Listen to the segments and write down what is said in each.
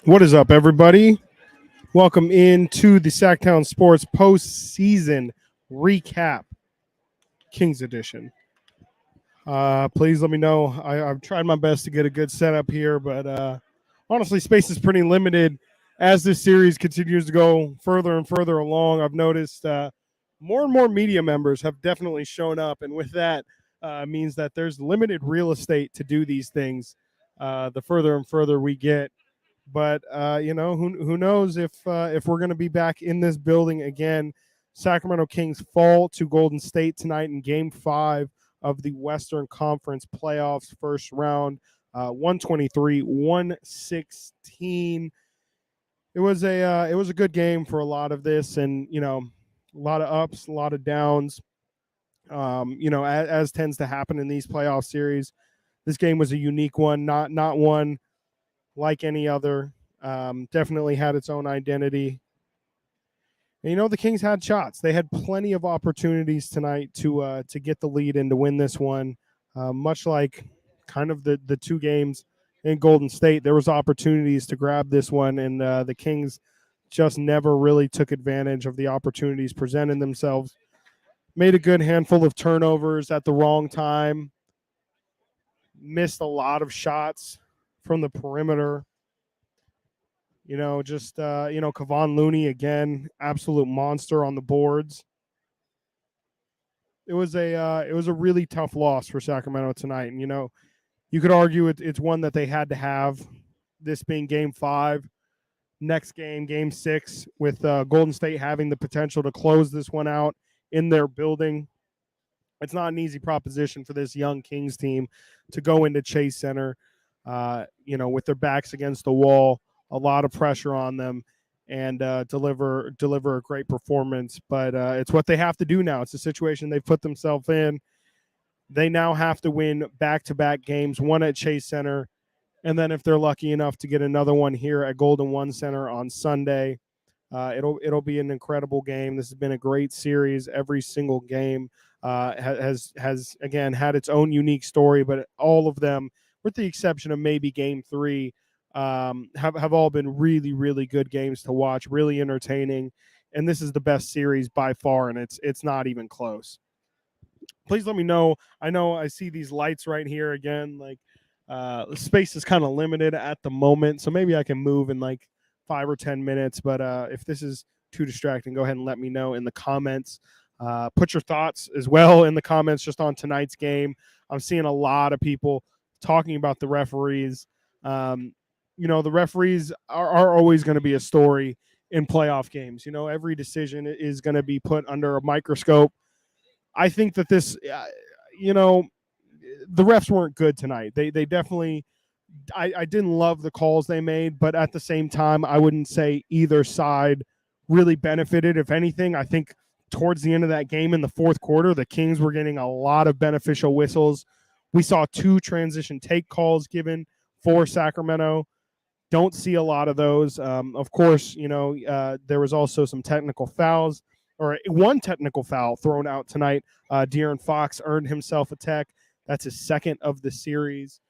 What is up, everybody? Welcome into the Sactown Sports Postseason Recap, Kings Edition. Please let me know. I've tried my best to get a good setup here, but honestly, space is pretty limited as this series continues to go further and further along. I've noticed more and more media members have definitely shown up, and with that, means that there's limited real estate to do these things. The further and further we get, but who knows if we're going to be back in this building again. Sacramento Kings fall to Golden State tonight in Game 5 of the Western Conference playoffs, first round, 123-116. It was a good game for a lot of this, and a lot of ups, a lot of downs. As tends to happen in these playoff series, this game was a unique one, not one like any other. Definitely had its own identity. And, the Kings had shots. They had plenty of opportunities tonight to get the lead and to win this one. Much like kind of the two games in Golden State, there was opportunities to grab this one, and the Kings just never really took advantage of the opportunities presented themselves. Made a good handful of turnovers at the wrong time. Missed a lot of shots from the perimeter. Kevon Looney again, absolute monster on the boards. It was a really tough loss for Sacramento tonight, and you could argue it's one that they had to have. This being Game 5, next game, Game 6, with Golden State having the potential to close this one out in their building. It's not an easy proposition for this young Kings team to go into Chase Center, with their backs against the wall. A lot of pressure on them, and deliver a great performance. But it's what they have to do now. It's a situation they've put themselves in. They now have to win back-to-back games, one at Chase Center, and then if they're lucky enough to get another one here at Golden One Center on Sunday, it'll be an incredible game. This has been a great series. Every single game has again had its own unique story, but all of them, with the exception of maybe Game 3, have all been really, really good games to watch, really entertaining, and this is the best series by far, and it's not even close. Please let me know. I know I see these lights right here again. The space is kind of limited at the moment, so maybe I can move in like 5 or 10 minutes. But if this is too distracting, go ahead and let me know in the comments. Put your thoughts as well in the comments just on tonight's game. I'm seeing a lot of people talking about the referees. The referees are always going to be a story in playoff games. Every decision is going to be put under a microscope. I think that this, the refs weren't good tonight. They definitely, I didn't love the calls they made, but at the same time, I wouldn't say either side really benefited. If anything, I think towards the end of that game in the fourth quarter, the Kings were getting a lot of beneficial whistles. We saw 2 transition take calls given for Sacramento. Don't see a lot of those. Of course, there was also some technical fouls, or one technical foul thrown out tonight. De'Aaron Fox earned himself a tech. That's his second of the series.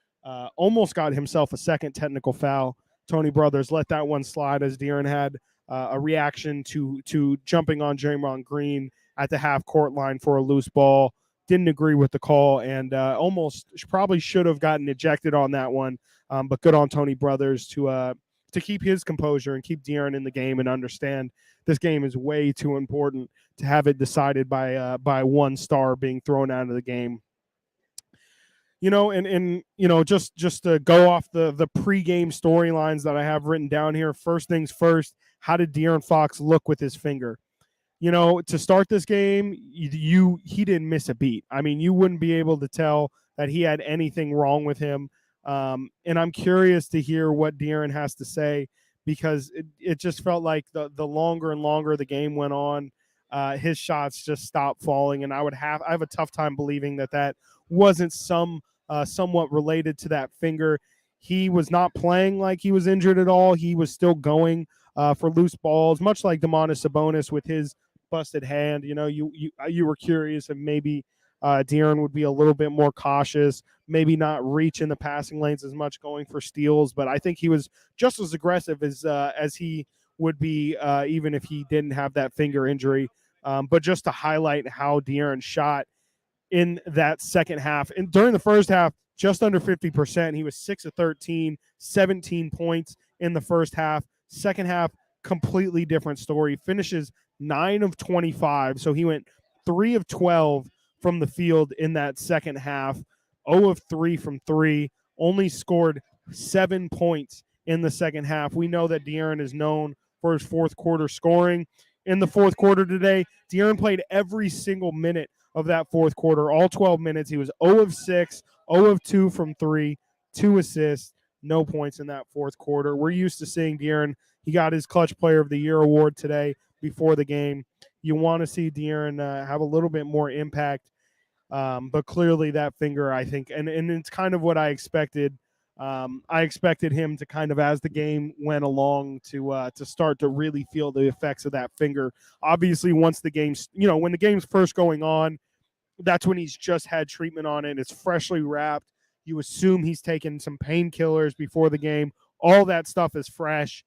Almost got himself a second technical foul. Tony Brothers let that one slide as De'Aaron had a reaction to jumping on Draymond Green at the half-court line for a loose ball. Didn't agree with the call, and almost probably should have gotten ejected on that one. But good on Tony Brothers to keep his composure and keep De'Aaron in the game and understand this game is way too important to have it decided by one star being thrown out of the game. Just to go off the pregame storylines that I have written down here. First things first, how did De'Aaron Fox look with his finger? To start this game, he didn't miss a beat. I mean, you wouldn't be able to tell that he had anything wrong with him. And I'm curious to hear what De'Aaron has to say, because it just felt like the longer and longer the game went on, his shots just stopped falling. And I have a tough time believing that wasn't somewhat related to that finger. He was not playing like he was injured at all. He was still going for loose balls, much like Domantas Sabonis with his busted hand. You were curious if maybe De'Aaron would be a little bit more cautious, maybe not reach in the passing lanes as much, going for steals. But I think he was just as aggressive as he would be even if he didn't have that finger injury. But just to highlight how De'Aaron shot in that second half. And during the first half, just under 50%. He was 6 of 13, 17 points in the first half. Second half, completely different story. Finishes 9 of 25. So he went 3 of 12 from the field in that second half, 0 of 3 from 3, only scored 7 points in the second half. We know that De'Aaron is known for his fourth quarter scoring. In the fourth quarter today, De'Aaron played every single minute of that fourth quarter, all 12 minutes. He was 0 of 6, 0 of 2 from 3, 2 assists, no points in that fourth quarter. We're used to seeing De'Aaron. He got his Clutch Player of the Year award today before the game. You want to see De'Aaron have a little bit more impact, but clearly that finger, I think, and it's kind of what I expected. I expected him to kind of, as the game went along, to start to really feel the effects of that finger. Obviously, once the game's, when the game's first going on, that's when he's just had treatment on it. It's freshly wrapped. You assume he's taken some painkillers before the game. All that stuff is fresh.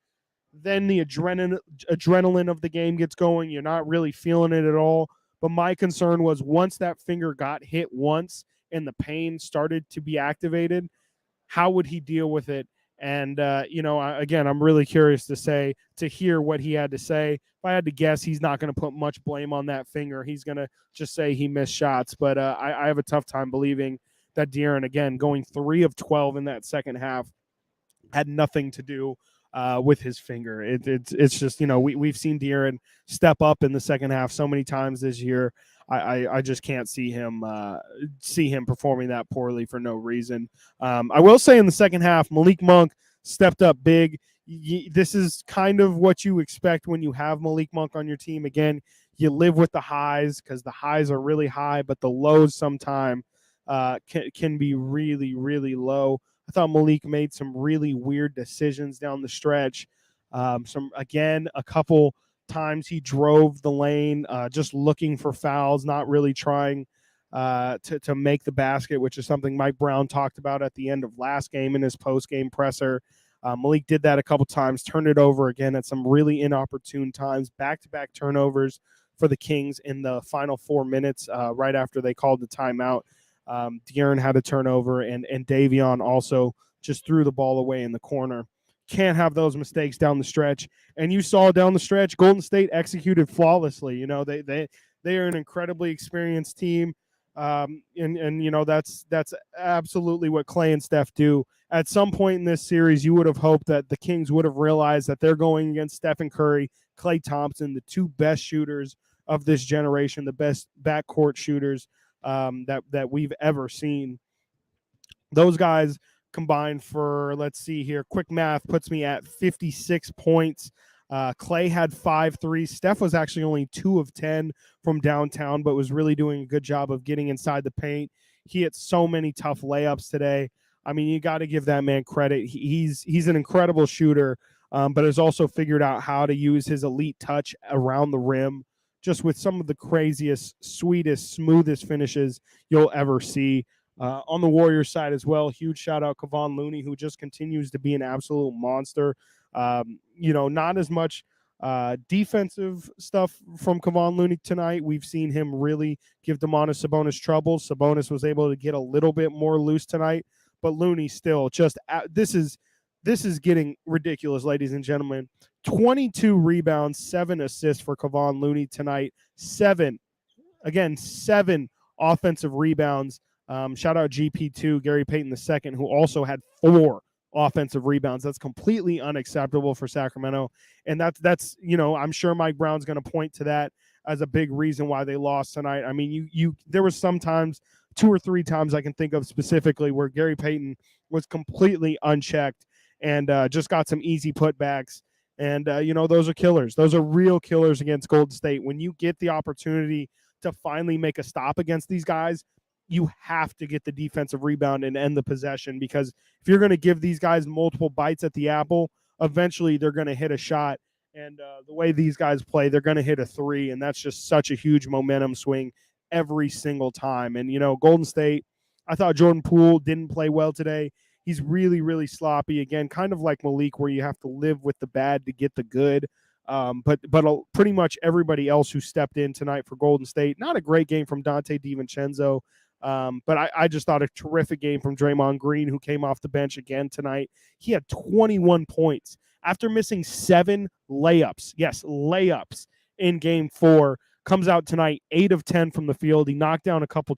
Then the adrenaline of the game gets going. You're not really feeling it at all. But my concern was once that finger got hit once and the pain started to be activated, how would he deal with it? And, again, I'm really curious to hear what he had to say. If I had to guess, he's not going to put much blame on that finger. He's going to just say he missed shots. But I have a tough time believing that De'Aaron, again, going 3 of 12 in that second half, had nothing to do with his finger. It's just, we've seen De'Aaron step up in the second half so many times this year. I just can't see him performing that poorly for no reason. I will say in the second half, Malik Monk stepped up big. This is kind of what you expect when you have Malik Monk on your team. Again, you live with the highs because the highs are really high, but the lows sometimes can be really, really low. I thought Malik made some really weird decisions down the stretch. A couple times he drove the lane, just looking for fouls, not really trying to make the basket, which is something Mike Brown talked about at the end of last game in his post-game presser. Malik did that a couple times, turned it over again at some really inopportune times, back-to-back turnovers for the Kings in the final 4 minutes right after they called the timeout. De'Aaron had a turnover, and Davion also just threw the ball away in the corner. Can't have those mistakes down the stretch. And you saw down the stretch, Golden State executed flawlessly. They are an incredibly experienced team. That's absolutely what Clay and Steph do. At some point in this series, you would have hoped that the Kings would have realized that they're going against Stephen Curry, Klay Thompson, the two best shooters of this generation, the best backcourt shooters that we've ever seen. Those guys combined for, let's see here, quick math puts me at 56 points. Klay had 5 threes. Steph was actually only 2 of 10 from downtown, but was really doing a good job of getting inside the paint. He hit so many tough layups today. I mean, you got to give that man credit. He's an incredible shooter, but has also figured out how to use his elite touch around the rim, just with some of the craziest, sweetest, smoothest finishes you'll ever see. On the Warriors side as well, huge shout out Kevon Looney, who just continues to be an absolute monster. Not as much defensive stuff from Kevon Looney tonight. We've seen him really give Domantas Sabonis trouble. Sabonis was able to get a little bit more loose tonight, but Looney still just this is getting ridiculous, ladies and gentlemen. 22 rebounds, 7 assists for Kevon Looney tonight. 7 offensive rebounds. Shout out GP2, Gary Payton II, who also had 4 offensive rebounds. That's completely unacceptable for Sacramento. And that's I'm sure Mike Brown's going to point to that as a big reason why they lost tonight. I mean, there was sometimes 2 or 3 times I can think of specifically where Gary Payton was completely unchecked and just got some easy putbacks. And, those are killers. Those are real killers against Golden State. When you get the opportunity to finally make a stop against these guys, you have to get the defensive rebound and end the possession, because if you're going to give these guys multiple bites at the apple, eventually they're going to hit a shot. And the way these guys play, they're going to hit a 3, and that's just such a huge momentum swing every single time. And, Golden State, I thought Jordan Poole didn't play well today. He's really, really sloppy. Again, kind of like Malik, where you have to live with the bad to get the good. But pretty much everybody else who stepped in tonight for Golden State, not a great game from Dante DiVincenzo. But I just thought a terrific game from Draymond Green, who came off the bench again tonight. He had 21 points after missing 7 layups. Yes, layups in game 4. Comes out tonight, 8 of 10 from the field. He knocked down a couple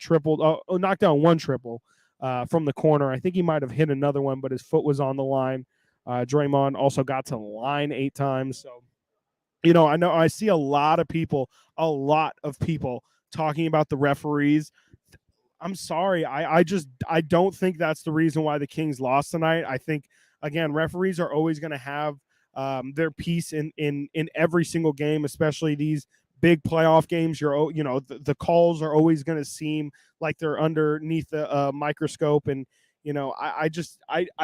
knocked down one triple from the corner. I think he might have hit another one, but his foot was on the line. Draymond also got to the line 8 times. So, I know I see a lot of people talking about the referees. I'm sorry. I don't think that's the reason why the Kings lost tonight. I think, again, referees are always going to have their piece in every single game, especially these big playoff games. The calls are always going to seem like they're underneath the microscope. And, I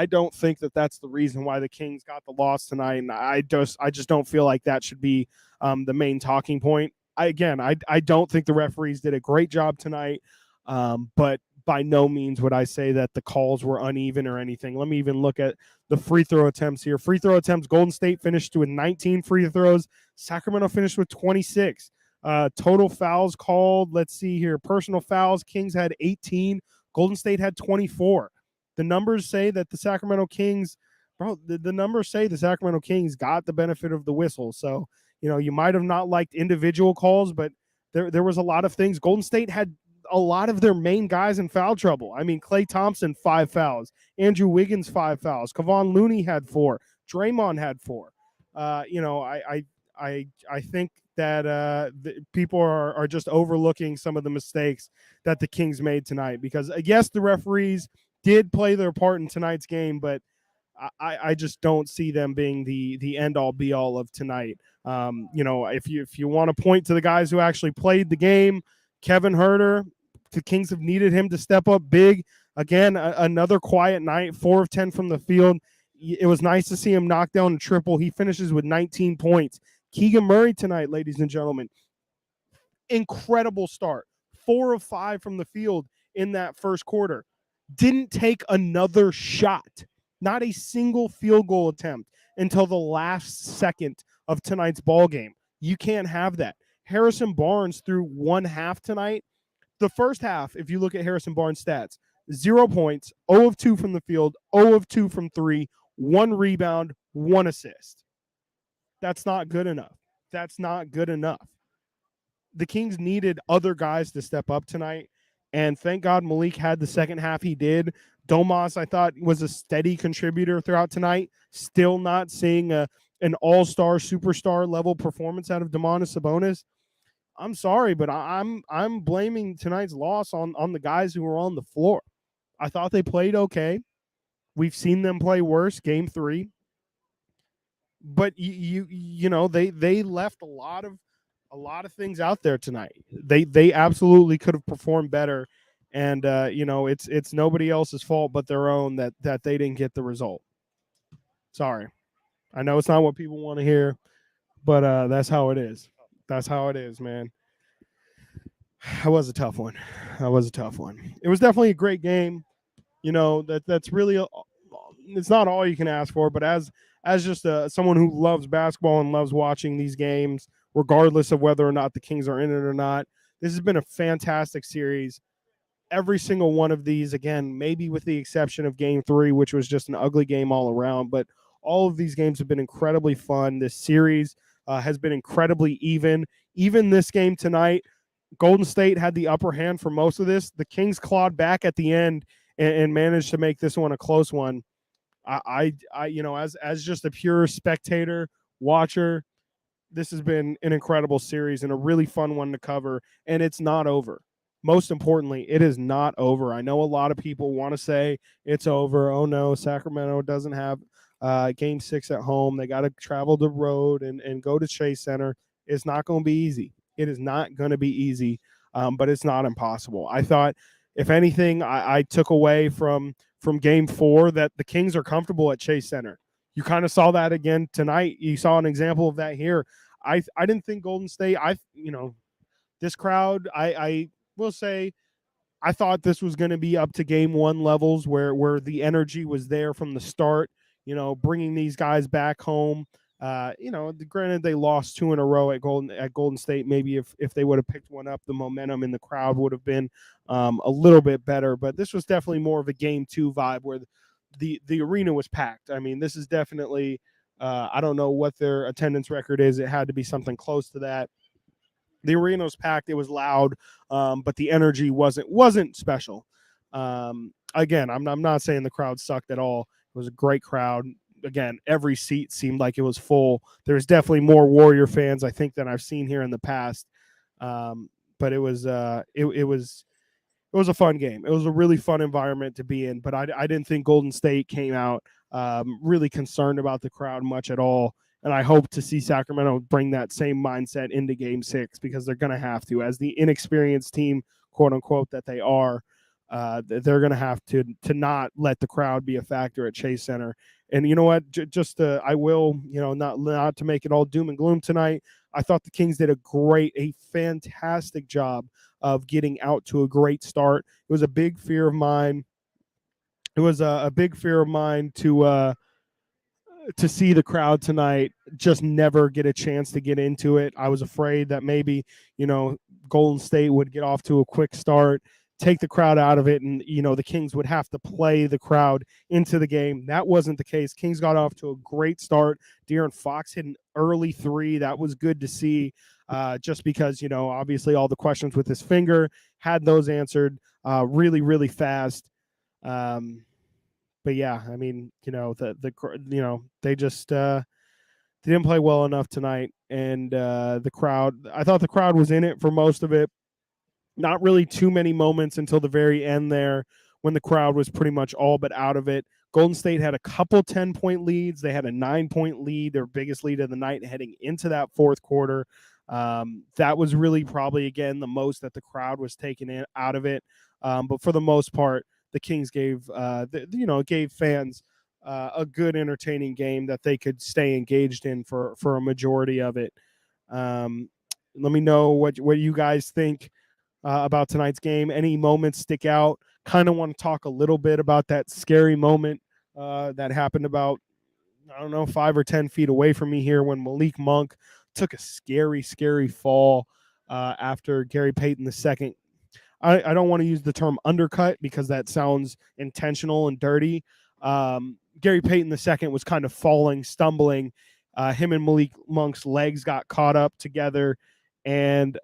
don't think that that's the reason why the Kings got the loss tonight. And I just don't feel like that should be the main talking point. I don't think the referees did a great job tonight. But by no means would I say that the calls were uneven or anything. Let me even look at the free throw attempts here. Free throw attempts, Golden State finished with 19 free throws. Sacramento finished with 26. Total fouls called, let's see here. Personal fouls, Kings had 18. Golden State had 24. The numbers say that the Sacramento Kings, the numbers say the Sacramento Kings got the benefit of the whistle. So, you might have not liked individual calls, but there was a lot of things. Golden State had a lot of their main guys in foul trouble. I mean, Klay Thompson, 5 fouls. Andrew Wiggins, 5 fouls. Kevon Looney had 4. Draymond had 4. I think that people are just overlooking some of the mistakes that the Kings made tonight because, yes, the referees did play their part in tonight's game, but I just don't see them being the end all be all of tonight. If you want to point to the guys who actually played the game, Kevin Huerter, the Kings have needed him to step up big. Again, another quiet night, 4 of 10 from the field. It was nice to see him knock down a triple. He finishes with 19 points. Keegan Murray tonight, ladies and gentlemen, incredible start. 4 of 5 from the field in that first quarter. Didn't take another shot. Not a single field goal attempt until the last second of tonight's ball game. You can't have that. Harrison Barnes through one half tonight. The first half, if you look at Harrison Barnes' stats, 0 points, 0 of 2 from the field, 0 of 2 from 3, 1 rebound, 1 assist. That's not good enough. That's not good enough. The Kings needed other guys to step up tonight, and thank God Malik had the second half he did. Domas, I thought, was a steady contributor throughout tonight. Still not seeing an all-star, superstar level performance out of Domantas Sabonis. I'm sorry, but I'm blaming tonight's loss on the guys who were on the floor. I thought they played okay. We've seen them play worse, game 3. But they left a lot of things out there tonight. They absolutely could have performed better, and it's nobody else's fault but their own that they didn't get the result. Sorry, I know it's not what people want to hear, but that's how it is. That's how it is, man. That was a tough one. It was definitely a great game. That's really it's not all you can ask for, but as just someone who loves basketball and loves watching these games, regardless of whether or not the Kings are in it or not, this has been a fantastic series. Every single one of these, again, maybe with the exception of game 3, which was just an ugly game all around, but all of these games have been incredibly fun. This series has been incredibly even. Even this game tonight, Golden State had the upper hand for most of this. The Kings clawed back at the end and managed to make this one a close one. As just a pure spectator, watcher, this has been an incredible series and a really fun one to cover, and it's not over. Most importantly, it is not over. I know a lot of people want to say it's over. Oh, no, Sacramento doesn't have Game 6 at home. They got to travel the road and go to Chase Center. It's not going to be easy. It is not going to be easy, but it's not impossible. I thought, if anything, I took away from Game 4 that the Kings are comfortable at Chase Center. You kind of saw that again tonight. You saw an example of that here. I didn't think Golden State, this crowd, I will say, I thought this was going to be up to game one levels where the energy was there from the start, bringing these guys back home. Granted they lost two in a row at Golden State. Maybe if they would have picked one up, the momentum in the crowd would have been a little bit better. But this was definitely more of a game two vibe where the arena was packed. I mean, this is definitely I don't know what their attendance record is. It had to be something close to that. The arena was packed. It was loud, but the energy wasn't special. Again, I'm not saying the crowd sucked at all. It was a great crowd. Again, every seat seemed like it was full. There's definitely more Warrior fans, I think, than I've seen here in the past. But it was it was a fun game. It was a really fun environment to be in, but I didn't think Golden State came out really concerned about the crowd much at all. And I hope to see Sacramento bring that same mindset into game 6 because they're going to have to. As the inexperienced team, quote unquote, that they are, they're going to have to not let the crowd be a factor at Chase Center. And you know what? I will, not to make it all doom and gloom tonight. I thought the Kings did a fantastic job of getting out to a great start. It was a big fear of mine. It was a big fear of mine to see the crowd tonight just never get a chance to get into it. I was afraid that maybe, Golden State would get off to a quick start, take the crowd out of it, and, the Kings would have to play the crowd into the game. That wasn't the case. Kings got off to a great start. De'Aaron Fox hit an early three. That was good to see, just because, obviously all the questions with his finger, had those answered really, really fast. But yeah, I mean, they just they didn't play well enough tonight, and the crowd. I thought the crowd was in it for most of it. Not really too many moments until the very end there, when the crowd was pretty much all but out of it. Golden State had a couple 10-point leads. They had a 9-point lead, their biggest lead of the night, heading into that fourth quarter. That was really probably again the most that the crowd was taken out of it. But for the most part, the Kings gave fans a good, entertaining game that they could stay engaged in for a majority of it. Let me know what you guys think about tonight's game. Any moments stick out? Kind of want to talk a little bit about that scary moment that happened about 5 or 10 feet away from me here when Malik Monk took a scary fall after Gary Payton II. I don't want to use the term undercut because that sounds intentional and dirty. Gary Payton II was kind of falling, stumbling. Him and Malik Monk's legs got caught up together and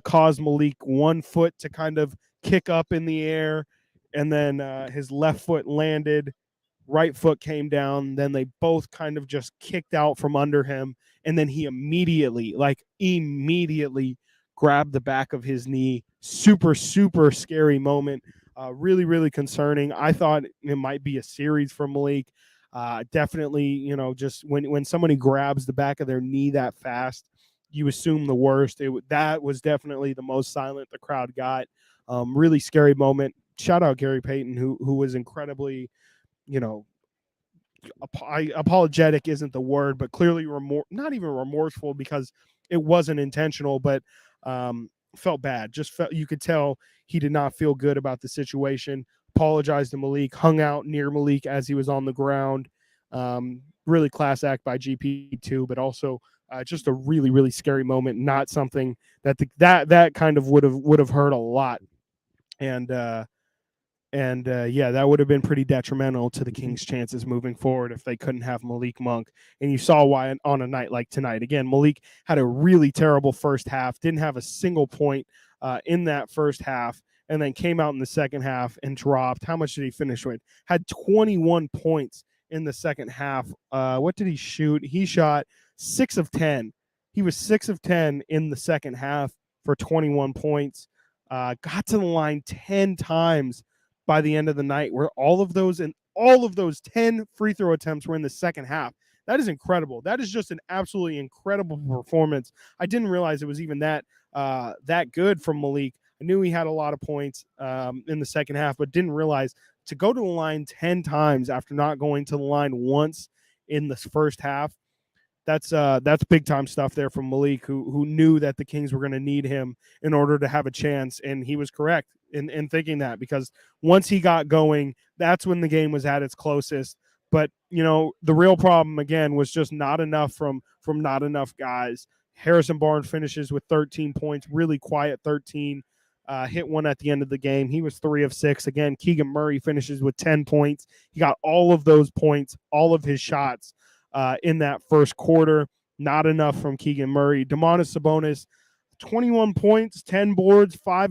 caused Malik one foot to kind of kick up in the air, and then his left foot landed, right foot came down. Then they both kind of just kicked out from under him, and then he immediately grabbed the back of his knee. Super scary moment. Really, really concerning. I thought it might be a series for Malik. Definitely, just when somebody grabs the back of their knee that fast, you assume the worst. That was definitely the most silent the crowd got. Really scary moment. Shout out Gary Payton, who was incredibly, apologetic isn't the word, but clearly not even remorseful because it wasn't intentional, but felt bad. You could tell he did not feel good about the situation. Apologized to Malik, hung out near Malik as he was on the ground. Really class act by GP2, but also just a really, really scary moment. Not something that kind of would have hurt a lot. And that would have been pretty detrimental to the Kings' chances moving forward if they couldn't have Malik Monk. And you saw why on a night like tonight. Again, Malik had a really terrible first half, didn't have a single point in that first half, and then came out in the second half and dropped. How much did he finish with? Had 21 points in the second half. What did he shoot? He shot 6 of 10. He was 6 of 10 in the second half for 21 points. Got to the line 10 times by the end of the night, where all of those 10 free throw attempts were in the second half. That is incredible. That is just an absolutely incredible performance. I didn't realize it was even that good from Malik. I knew he had a lot of points in the second half, but didn't realize to go to the line 10 times after not going to the line once in the first half. that's big time stuff there from Malik, who knew that the Kings were going to need him in order to have a chance, and he was correct in thinking that, because once he got going, that's when the game was at its closest. But the real problem again was just not enough from not enough guys. Harrison Barnes finishes with 13 points, really quiet 13. Hit one at the end of the game. He was 3 of 6. Again, Keegan Murray finishes with 10 points. He got all of those points, all of his shots in that first quarter. Not enough from Keegan Murray. Domantas Sabonis, 21 points, 10 boards, 4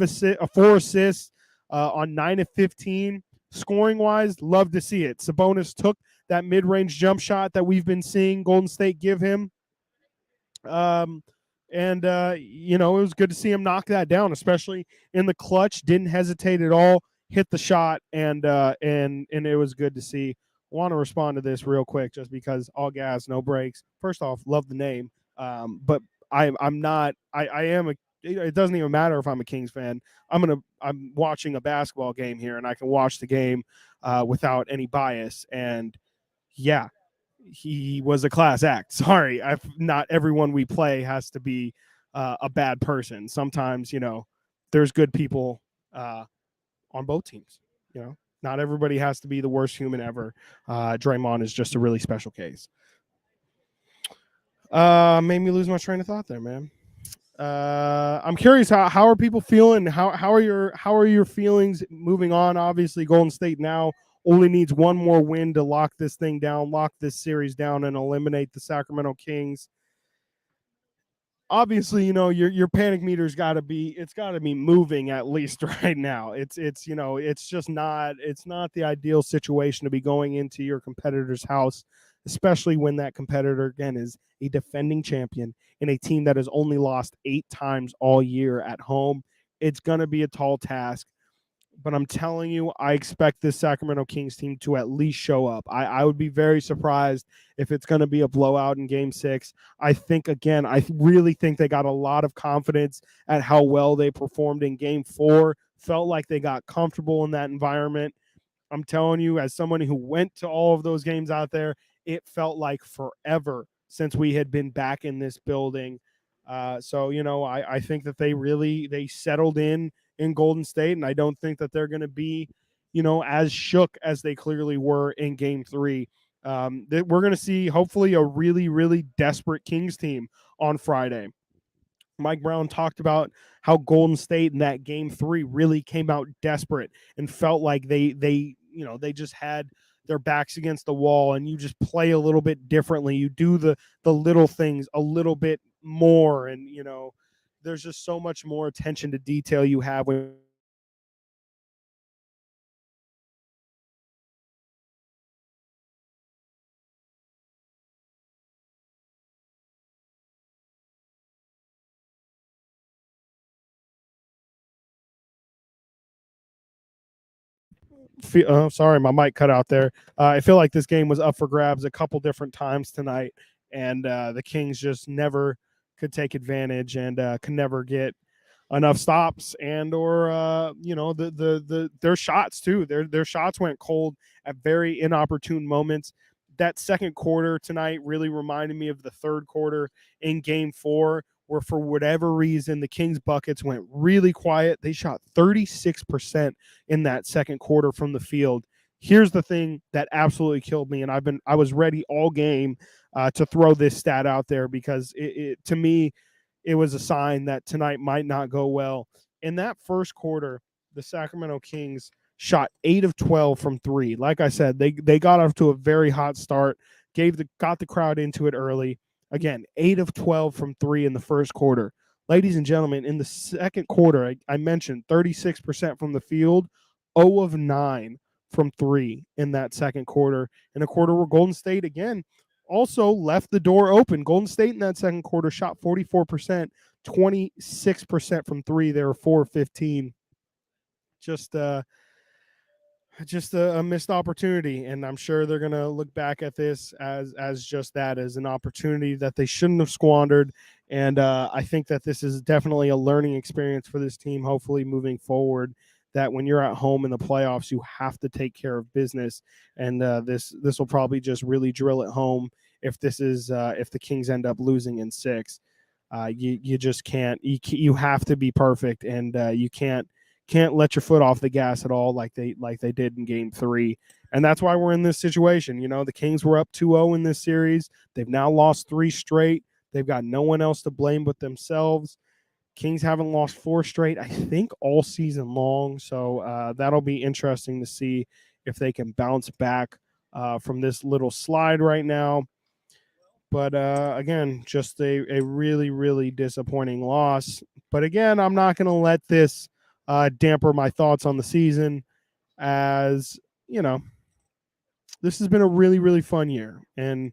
assists on 9 of 15. Scoring wise, love to see it. Sabonis took that mid-range jump shot that we've been seeing Golden State give him. It was good to see him knock that down, especially in the clutch. Didn't hesitate at all, hit the shot, and it was good to see. Want to respond to this real quick, just because all gas, no breaks. First off, love the name, but I'm not. I am a. It doesn't even matter if I'm a Kings fan. I'm watching a basketball game here, and I can watch the game without any bias. And yeah, he was a class act. Sorry, not everyone we play has to be a bad person. Sometimes, there's good people on both teams. Not everybody has to be the worst human ever. Draymond is just a really special case. Made me lose my train of thought there, man. I'm curious, how are people feeling? How are your feelings moving on? Obviously, Golden State now only needs one more win to lock this thing down, lock this series down, and eliminate the Sacramento Kings. Obviously, your panic meter's got to be moving at least right now. It's just not the ideal situation to be going into your competitor's house, especially when that competitor again is a defending champion in a team that has only lost 8 times all year at home. It's going to be a tall task. But I'm telling you, I expect this Sacramento Kings team to at least show up. I would be very surprised if it's going to be a blowout in Game 6. I really think they got a lot of confidence at how well they performed in Game 4. Felt like they got comfortable in that environment. I'm telling you, as someone who went to all of those games out there, it felt like forever since we had been back in this building. I think that they settled in Golden State, and I don't think that they're going to be, as shook as they clearly were in Game 3. We're going to see hopefully a really, really desperate Kings team on Friday. Mike Brown talked about how Golden State in that Game 3 really came out desperate and felt like they just had their backs against the wall, and you just play a little bit differently. You do the little things a little bit more, and there's just so much more attention to detail you have when sorry, my mic cut out there. I feel like this game was up for grabs a couple different times tonight, and the Kings just never could take advantage and could never get enough stops, and or their shots too. Their shots went cold at very inopportune moments. That second quarter tonight really reminded me of the third quarter in Game 4, where for whatever reason the Kings buckets went really quiet. They shot 36% in that second quarter from the field. Here's the thing that absolutely killed me, and I was ready all game to throw this stat out there, because to me it was a sign that tonight might not go well. In that first quarter, the Sacramento Kings shot 8 of 12 from 3. Like I said, they got off to a very hot start, got the crowd into it early. Again, 8 of 12 from 3 in the first quarter. Ladies and gentlemen, in the second quarter, I mentioned 36% from the field, 0 of 9 from 3 in that second quarter. In a quarter where Golden State, again, also left the door open. Golden State in that second quarter shot 44%, 26% from 3. They were 4 of 15. Just a missed opportunity, and I'm sure they're going to look back at this as just that, as an opportunity that they shouldn't have squandered. And I think that this is definitely a learning experience for this team, hopefully moving forward, that when you're at home in the playoffs, you have to take care of business. And this will probably just really drill it home if the Kings end up losing in 6. You just can't. You have to be perfect, and you can't let your foot off the gas at all like they did in Game 3. And that's why we're in this situation. The Kings were up 2-0 in this series. They've now lost 3 straight. They've got no one else to blame but themselves. Kings haven't lost 4 straight, I think, all season long. So that'll be interesting to see if they can bounce back from this little slide right now. But again, just a really, really disappointing loss. But again, I'm not going to let this damper my thoughts on the season, as this has been a really, really fun year. And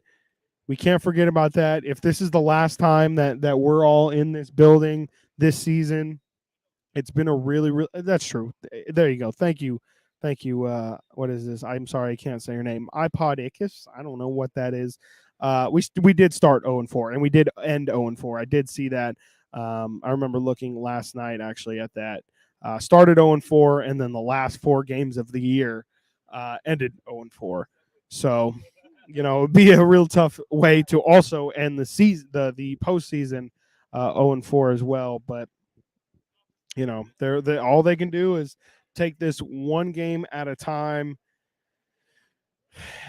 we can't forget about that. If this is the last time that we're all in this building this season, it's been a really, really, that's true. There you go. Thank you. Thank you. What is this? I'm sorry, I can't say your name. iPodicus. I don't know what that is. We did start 0-4, and we did end 0-4. I did see that. I remember looking last night actually at that. Started 0-4, and then the last 4 games of the year ended 0-4. So, it'd be a real tough way to also end the season, the postseason, 0-4 as well. But they're all they can do is take this one game at a time,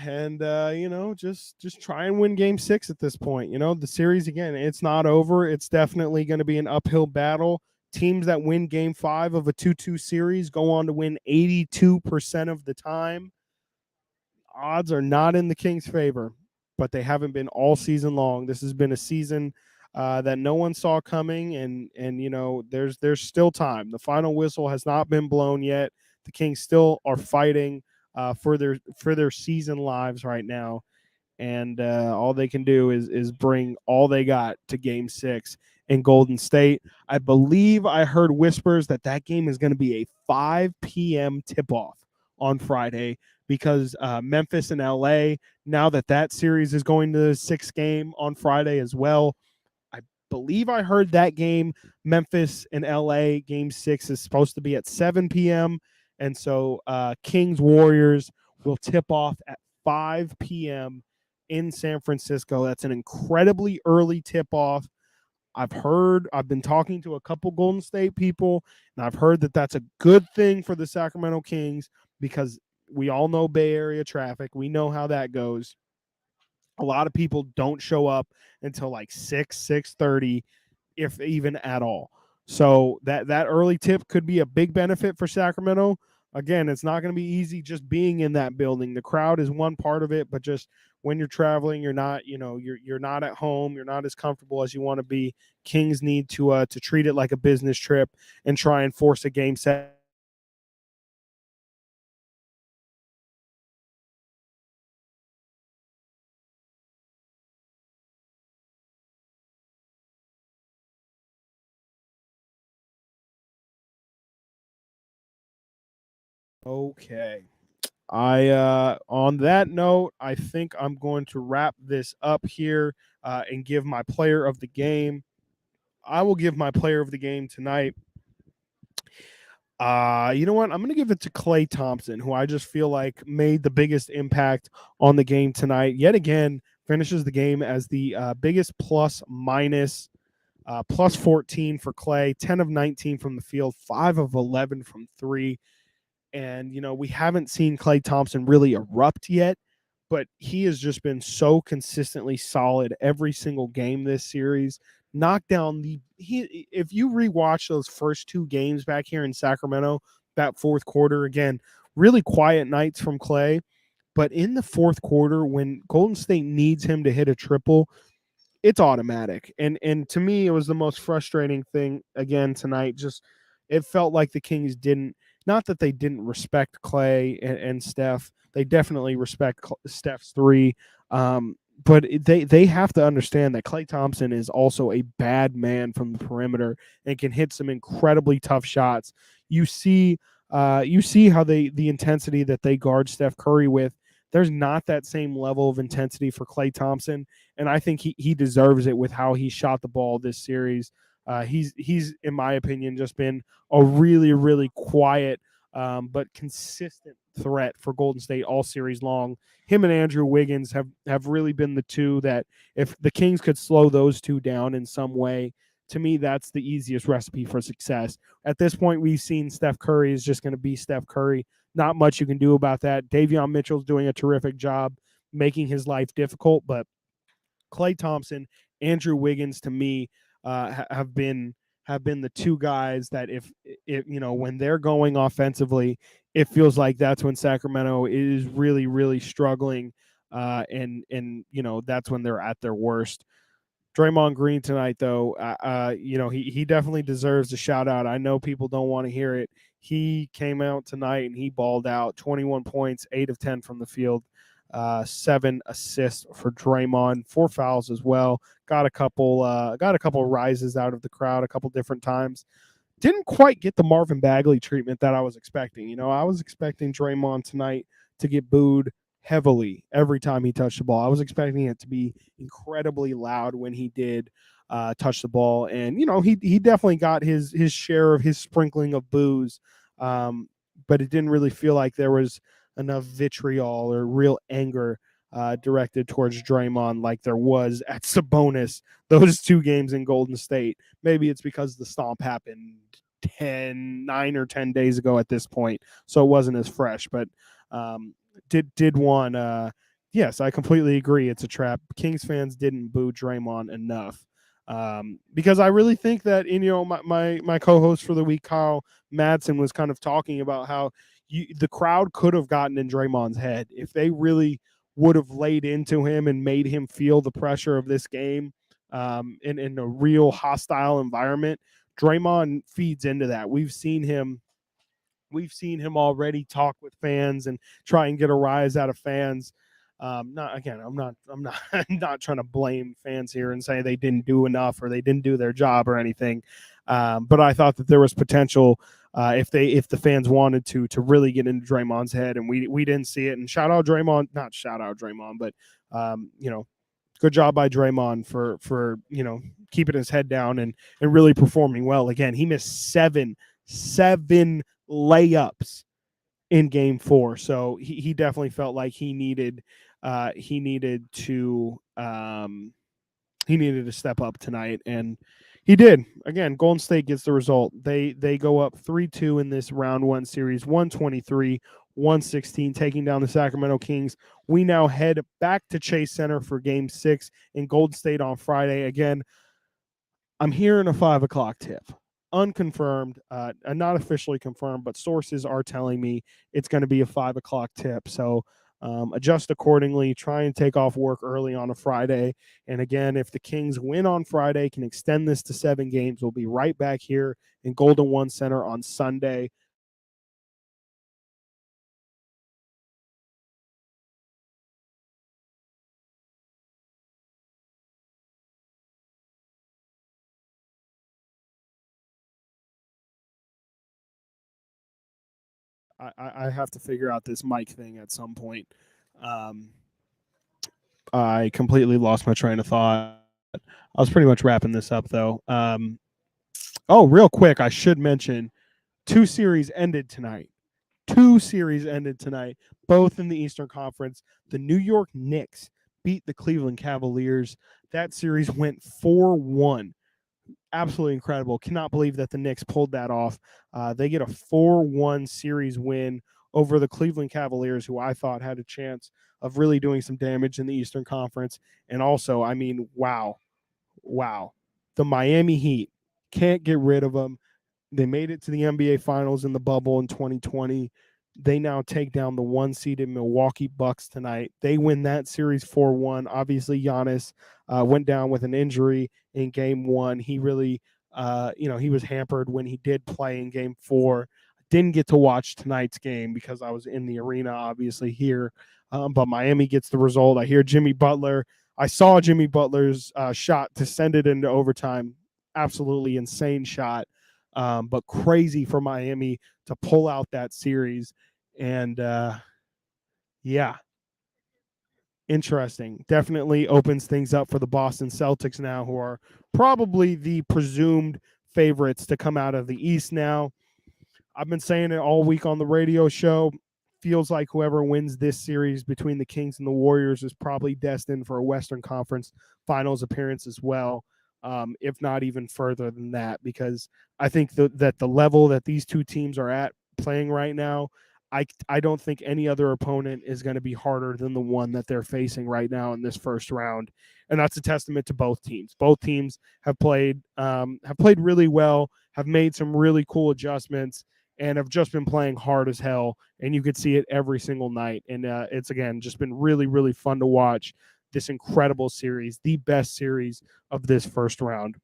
and just try and win Game 6 at this point. The series, again, it's not over. It's definitely going to be an uphill battle. Teams that win Game 5 of a 2-2 series go on to win 82% of the time. Odds are not in the Kings' favor, but they haven't been all season long. This has been a season that no one saw coming, and there's still time. The final whistle has not been blown yet. The Kings still are fighting for their season lives right now, and all they can do is bring all they got to Game 6 in Golden State. I believe I heard whispers that game is going to be a 5 p.m. tip-off on Friday, because Memphis and LA, now that series is going to the 6th game on Friday as well. I believe I heard that game, Memphis and LA, Game 6 is supposed to be at 7 p.m. And so Kings Warriors will tip off at 5 p.m. in San Francisco. That's an incredibly early tip-off. I've been talking to a couple Golden State people, and I've heard that that's a good thing for the Sacramento Kings, because we all know Bay Area traffic. We know how that goes. A lot of people don't show up until like 6:30, if even at all. So that early tip could be a big benefit for Sacramento. Again, it's not going to be easy just being in that building. The crowd is one part of it, but just when you're traveling, you're not at home. You're not as comfortable as you want to be. Kings need to treat it like a business trip and try and force a game set. Okay. On that note, I think I'm going to wrap this up here and give my player of the game. I will give my player of the game tonight. You know what? I'm going to give it to Klay Thompson, who I just feel like made the biggest impact on the game tonight. Yet again, finishes the game as the biggest plus minus. Plus 14 for Klay, 10 of 19 from the field, 5 of 11 from 3. And, we haven't seen Klay Thompson really erupt yet, but he has just been so consistently solid every single game this series. Knocked down if you rewatch those first 2 games back here in Sacramento, that fourth quarter, again, really quiet nights from Klay. But in the fourth quarter, when Golden State needs him to hit a triple, it's automatic. And to me, it was the most frustrating thing again tonight. Just, it felt like the Kings didn't, not that they didn't respect Klay and Steph. They definitely respect Steph's 3. But they have to understand that Klay Thompson is also a bad man from the perimeter and can hit some incredibly tough shots. You see how the intensity that they guard Steph Curry with. There's not that same level of intensity for Klay Thompson, and I think he deserves it with how he shot the ball this series. He's in my opinion just been a really, really quiet but consistent threat for Golden State all series long. Him and Andrew Wiggins have really been the two that if the Kings could slow those two down in some way, to me, that's the easiest recipe for success. At this point, we've seen Steph Curry is just going to be Steph Curry. Not much you can do about that. Davion Mitchell's doing a terrific job making his life difficult, but Klay Thompson, Andrew Wiggins, to me, have been the two guys that if when they're going offensively, it feels like that's when Sacramento is really really struggling, and that's when they're at their worst. Draymond Green tonight, though, he definitely deserves a shout out. I know people don't want to hear it. He came out tonight and he balled out 21 points, 8 of 10 from the field, 7 assists for Draymond, 4 fouls as well. Got a couple rises out of the crowd a couple different times. Didn't quite get the Marvin Bagley treatment that I was expecting. I was expecting Draymond tonight to get booed heavily every time he touched the ball. I was expecting it to be incredibly loud when he did touch the ball, and he definitely got his share of his sprinkling of boos, but it didn't really feel like there was enough vitriol or real anger directed towards Draymond like there was at Sabonis those 2 games in Golden State. Maybe it's because the stomp happened 9 or 10 days ago at this point, so it wasn't as fresh, but did one. Yes, I completely agree. It's a trap. Kings fans didn't boo Draymond enough, because I really think that my co-host for the week, Kyle Madsen, was kind of talking about how the crowd could have gotten in Draymond's head if they really would have laid into him and made him feel the pressure of this game, in a real hostile environment. Draymond feeds into that. We've seen him already talk with fans and try and get a rise out of fans. Not again. I'm not I'm not trying to blame fans here and say they didn't do enough or they didn't do their job or anything. But I thought that there was potential if the fans wanted to really get into Draymond's head, and we didn't see it. And shout out Draymond, not shout out Draymond, but good job by Draymond for keeping his head down and really performing well. Again, he missed seven layups in game 4, so he definitely felt like he needed to step up tonight, and he did. Again, Golden State gets the result. They go up 3-2 in this round 1 series, 123-116, taking down the Sacramento Kings. We now head back to Chase Center for game 6 in Golden State on Friday. Again, I'm hearing a 5 o'clock tip. Unconfirmed, not officially confirmed, but sources are telling me it's going to be a 5 o'clock tip. So adjust accordingly, try and take off work early on a Friday. And again, if the Kings win on Friday, can extend this to 7 games, we'll be right back here in Golden One Center on Sunday. I have to figure out this mic thing at some point. I completely lost my train of thought. I was pretty much wrapping this up, though. Real quick, I should mention 2 series ended tonight. 2 series ended tonight, both in the Eastern Conference. The New York Knicks beat the Cleveland Cavaliers. That series went 4-1. Absolutely incredible. Cannot believe that the Knicks pulled that off. They get a 4-1 series win over the Cleveland Cavaliers, who I thought had a chance of really doing some damage in the Eastern Conference. And also, I mean, wow. The Miami Heat, can't get rid of them. They made it to the NBA Finals in the bubble in 2020. They now take down the 1-seeded Milwaukee Bucks tonight. They win that series 4-1. Obviously, Giannis went down with an injury in game 1. He really, he was hampered when he did play in game 4. Didn't get to watch tonight's game because I was in the arena, obviously, here. But Miami gets the result. I saw Jimmy Butler's shot to send it into overtime. Absolutely insane shot. But crazy for Miami to pull out that series. And interesting. Definitely opens things up for the Boston Celtics now, who are probably the presumed favorites to come out of the East now. I've been saying it all week on the radio show. Feels like whoever wins this series between the Kings and the Warriors is probably destined for a Western Conference Finals appearance as well, if not even further than that, because I think that the level that these two teams are at playing right now, I don't think any other opponent is going to be harder than the one that they're facing right now in this first round, and that's a testament to both teams. Both teams have played really well, have made some really cool adjustments, and have just been playing hard as hell. And you could see it every single night. And it's, again, just been really, really fun to watch this incredible series, the best series of this first round.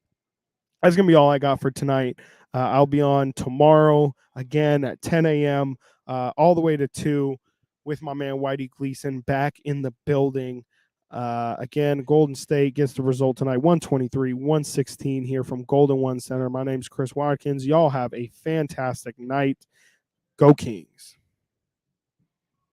That's going to be all I got for tonight. I'll be on tomorrow again at 10 a.m. All the way to 2 with my man Whitey Gleason back in the building. Again, Golden State gets the result tonight, 123-116 here from Golden One Center. My name's Chris Watkins. Y'all have a fantastic night. Go Kings.